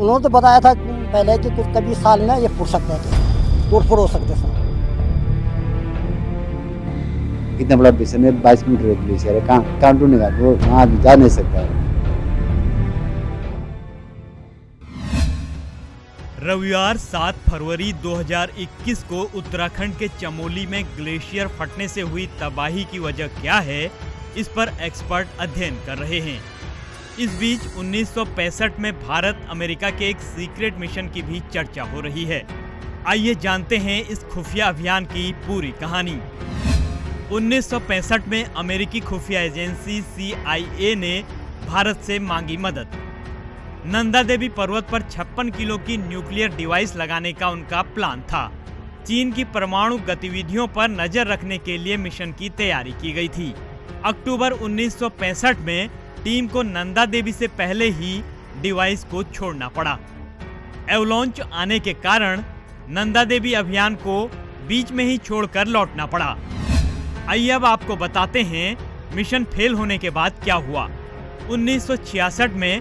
उन्होंने तो बताया था पहले कि कुछ कभी साल में ये फूट सकते हैं, टूट फूट हो सकते हैं। इतना बड़ा बेसन है, 22 मीटर ग्लेशियर है, कहाँ टूटेगा? वो वहाँ जा नहीं सकता है। रविवार 7 फरवरी 2021 को उत्तराखंड के चमोली में ग्लेशियर फटने से हुई तबाही की वजह क्या है, इस पर एक्सपर्ट अध्ययन कर रहे हैं। इस बीच 1965 में भारत अमेरिका के एक सीक्रेट मिशन की भी चर्चा हो रही है। आइए जानते हैं इस खुफिया अभियान की पूरी कहानी। 1965 में अमेरिकी खुफिया एजेंसी CIA ने भारत से मांगी मदद। नंदा देवी पर्वत पर 56 किलो की न्यूक्लियर डिवाइस लगाने का उनका प्लान था। चीन की परमाणु गतिविधियों पर नजर रखने के लिए मिशन की तैयारी की गई थी। अक्टूबर 1965 में टीम को नंदा देवी से पहले ही डिवाइस को छोड़ना पड़ा। एवलॉन्च आने के कारण नंदा देवी अभियान को बीच में ही छोड़कर लौटना पड़ा। आइए अब आपको बताते हैं मिशन फेल होने के बाद क्या हुआ। 1966 में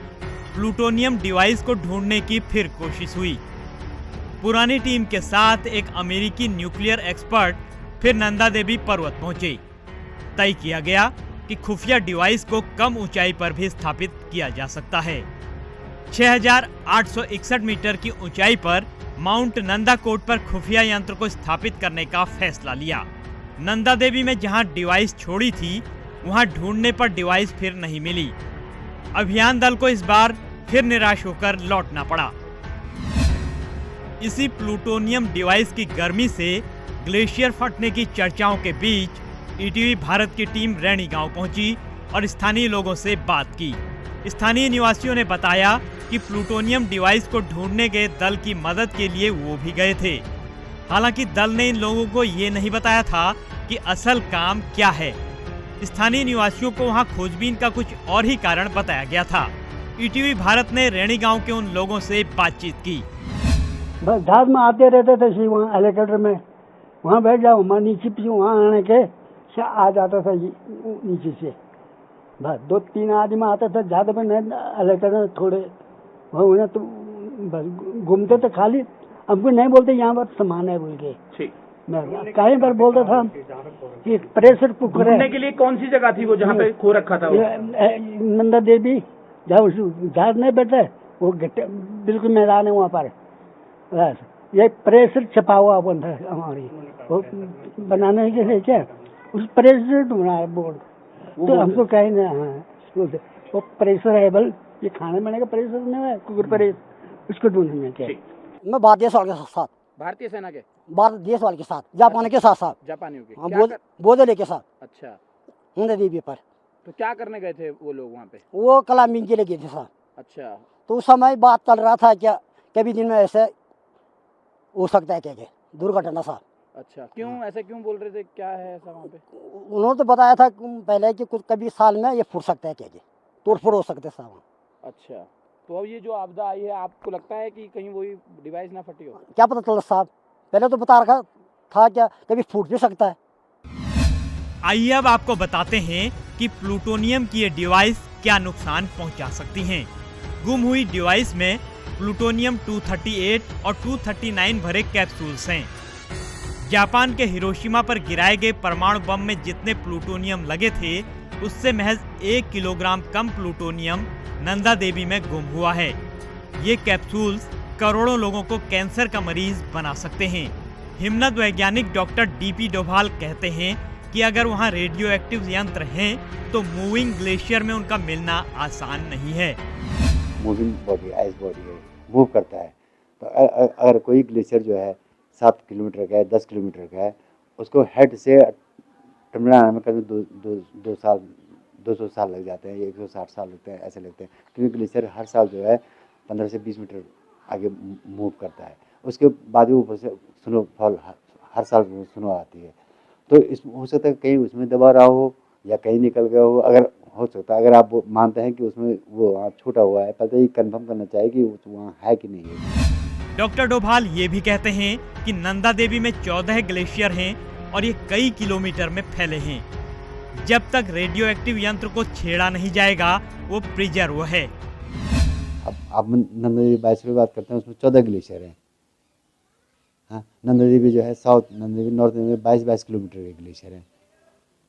प्लूटोनियम डिवाइस को ढूंढने की फिर कोशिश हुई। पुरानी टीम के साथ एक अमेरिकी न्यूक्लियर एक्सपर्ट फिर नंदा देवी पर्वत पहुंचे। तय किया गया कि खुफिया डिवाइस को कम ऊंचाई पर भी स्थापित किया जा सकता है। 6,861 मीटर की ऊंचाई पर माउंट नंदा कोट पर खुफिया यंत्र को स्थापित करने का फैसला लिया। नंदा देवी में जहां डिवाइस छोड़ी थी, वहां ढूंढने पर डिवाइस फिर नहीं मिली। अभियान दल को इस बार फिर निराश होकर लौटना पड़ा। इसी प्लूटोनियम डिवाइस की गर्मी से ग्लेशियर फटने की चर्चाओं के बीच ETV भारत की टीम रैणी गांव पहुंची और स्थानीय लोगों से बात की। स्थानीय निवासियों ने बताया कि प्लूटोनियम डिवाइस को ढूंढने गए दल की मदद के लिए वो भी गए थे। हालांकि दल ने इन लोगों को ये नहीं बताया था कि असल काम क्या है। स्थानीय निवासियों को वहां खोजबीन का कुछ और ही कारण बताया गया था। ETV भारत ने रैणी गांव के उन लोगों से बातचीत की। बस जहाज में आते रहते थे जी, वहाँ हेलीकॉप्टर में वहाँ बैठ जाओ, वहाँ नीचे पीछे वहाँ आने के आ जाता था नीचे से। बस 2-3 आदमी आते थे, ज़्यादा पर नहीं, हेलीकॉप्टर थोड़े वो तो बस घूमते थे। खाली हमको नहीं बोलते यहाँ पर सामान है बोल के। कहीं पर बोलता था कि प्रेशर कुकर है। के लिए कौन सी जगह थी वो जहाँ पे खो रखा था? नंदा देवी जहाँ जहाज नहीं बैठे, वो बिल्कुल मैदान है वहाँ पर। बस ये प्रेशर छपा हुआ अपन था हमारी वो बनाने के लिए। क्या उस प्रेशर ढूंढा है बोर्ड, तो हमको कहीं नहीं। हाँ, वो प्रेशर है बल, ये खाने बनाने का प्रेशर नहीं है, कुकर प्रेशर, उसको ढूंढने के। मैं भारतीय सवाल के साथ, भारतीय सेना के, भारत देश वाले के साथ, जापान के साथ, जापानियों के। हाँ, बोधले के साथ। अच्छा, नंदा देवी पर तो क्या करने गए थे वो लोग वहाँ पे? वो क्लाइंबिंग के लिए गए थे साहब। अच्छा, तो उस समय बात चल रहा था क्या कभी दिन में ऐसे हो सकता है, क्या दुर्घटना साहब। अच्छा, क्यों ऐसे क्यों बोल रहे थे, क्या है ऐसा वहाँ पे? उन्होंने तो बताया था पहले कि कुछ कभी साल में ये फूट सकता है, क्या टूट फूट हो सकते साहब। अच्छा, तो अब ये जो आपदा आई है, आपको लगता है कि कहीं वही डिवाइस ना फटी हो? क्या पता चला साहब, पहले तो बता रखा था क्या कभी फूट भी सकता है। आइए अब आपको बताते हैं कि प्लूटोनियम की ये डिवाइस क्या नुकसान पहुंचा सकती हैं। गुम हुई डिवाइस में प्लूटोनियम 238 और 239 भरे कैप्सूल्स हैं। जापान के हिरोशिमा पर गिराए गए परमाणु बम में जितने प्लूटोनियम लगे थे, उससे महज 1 किलोग्राम कम प्लूटोनियम नंदा देवी में गुम हुआ है। ये कैप्सूल्स करोड़ों लोगों को कैंसर का मरीज बना सकते हैं। हिमनद वैज्ञानिक डॉक्टर DP डोभाल कहते हैं कि अगर वहाँ रेडियो एक्टिव यंत्र हैं, तो मूविंग ग्लेशियर में उनका मिलना आसान नहीं है। मूविंग बॉडी, आइस बॉडी है, मूव करता है। तो अगर कोई ग्लेशियर जो है 7 किलोमीटर का है, 10 किलोमीटर का है, उसको हेड से टर्मिनल आने में कभी 200 साल लग जाते हैं, 160 साल लगते हैं, ऐसे लगते हैं। क्योंकि ग्लेशियर हर साल जो है 15 से 20 मीटर आगे मूव करता है। उसके बाद भी ऊपर से स्नोफॉल हर साल स्नो आती है। तो इस हो सकता है कहीं उसमें दबा रहा हो या कहीं निकल गया हो। अगर हो सकता है, अगर आप मानते हैं कि उसमें वो वहाँ छूटा हुआ है, पहले ये कंफर्म करना चाहिए कि वहाँ है कि नहीं है। डॉक्टर डोभाल ये भी कहते हैं कि नंदा देवी में 14 ग्लेशियर हैं और ये कई किलोमीटर में फैले हैं। जब तक रेडियो एक्टिव यंत्र को छेड़ा नहीं जाएगा, वो प्रिजर्व है। अब आप नंदा देवी 22 की बात करते हैं, उसमें 14 ग्लेशियर हैं। हाँ, नंदा देवी जो है साउथ, नंदा देवी नॉर्थ में 22 किलोमीटर के ग्लेशियर हैं।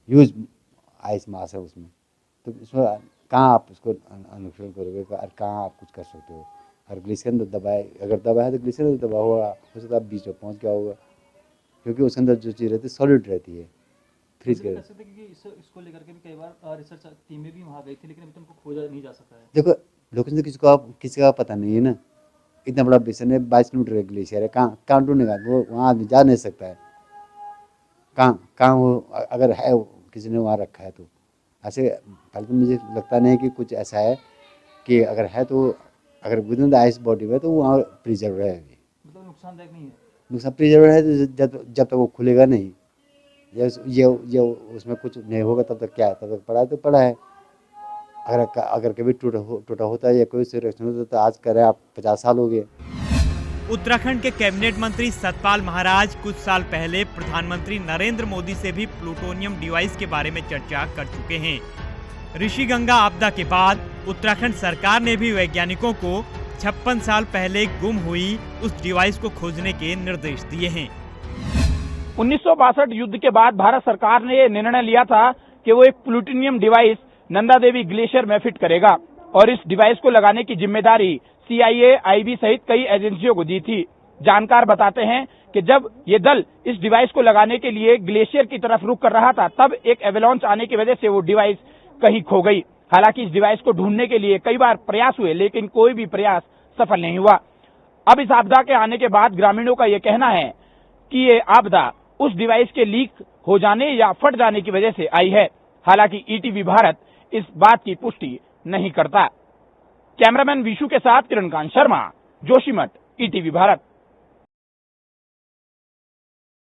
ह्यूज आइस मास है उसमें, तो इसमें कहाँ आप उसको अनुसरण करोगे और कहाँ आप कुछ कर सकते हो। और ग्लेशियर दबाए, अगर दबा है तो ग्लेशियर दबा हुआ हो सकता है बीच में पहुँच गया होगा, क्योंकि उसके अंदर जो चीज़ रहती है सॉलिड रहती है, फ्रीज कर। इसको लेकर के भी कई बार रिसर्च टीमें भी वहाँ गई थी, लेकिन अभी तक उनको खोजा नहीं जा सका है। देखो लोकेशन तो किसी का पता नहीं है ना, इतना बड़ा बेसन है, 22 किलोमीटर का ग्लेशियर है, कहाँ ढूंढेगा वो, वहाँ आदमी जा नहीं सकता है। कहाँ वो अगर है किसी ने वहाँ रखा है तो ऐसे पहले तो मुझे लगता नहीं कि कुछ ऐसा है कि अगर है तो अगर with in the ice body में तो वहाँ प्रिजर्व है। अभी मतलब नुकसानदायक नहीं है, नुकसान प्रिजर्व है तो जब तक वो खुलेगा नहीं, ये उसमें कुछ नहीं होगा तब तक क्या है, तब तक पड़ा है तो पड़ा है। अगर कभी टूटा होता है या कोई रिएक्शन होता है तो आज करें आप 50 साल हो गए। उत्तराखंड के कैबिनेट मंत्री सतपाल महाराज कुछ साल पहले प्रधानमंत्री नरेंद्र मोदी से भी प्लूटोनियम डिवाइस के बारे में चर्चा कर चुके हैं। ऋषिगंगा आपदा के बाद उत्तराखंड सरकार ने भी वैज्ञानिकों को 56 साल पहले गुम हुई उस डिवाइस को खोजने के निर्देश दिए हैं। 1962 युद्ध के बाद भारत सरकार ने निर्णय लिया था कि वो एक plutonium device Nanda Devi glacier में फिट करेगा और इस डिवाइस को लगाने की जिम्मेदारी CIA, IB सहित कई एजेंसियों को दी थी। जानकार बताते हैं कि जब ये दल इस डिवाइस को लगाने के लिए ग्लेशियर की तरफ रुख कर रहा था, तब एक एवेलांच आने की वजह से वो डिवाइस कहीं खो गई। हालांकि इस डिवाइस को ढूंढने के लिए कई बार प्रयास हुए, लेकिन कोई भी प्रयास सफल नहीं हुआ। अब इस आपदा के आने के बाद ग्रामीणों का ये कहना है कि ये आपदा उस डिवाइस के लीक हो जाने या फट जाने की वजह से आई है। हालांकि ETV भारत इस बात की पुष्टि नहीं करता। कैमरामैन विशु के साथ किरणकांत शर्मा, जोशीमठ, ETV भारत।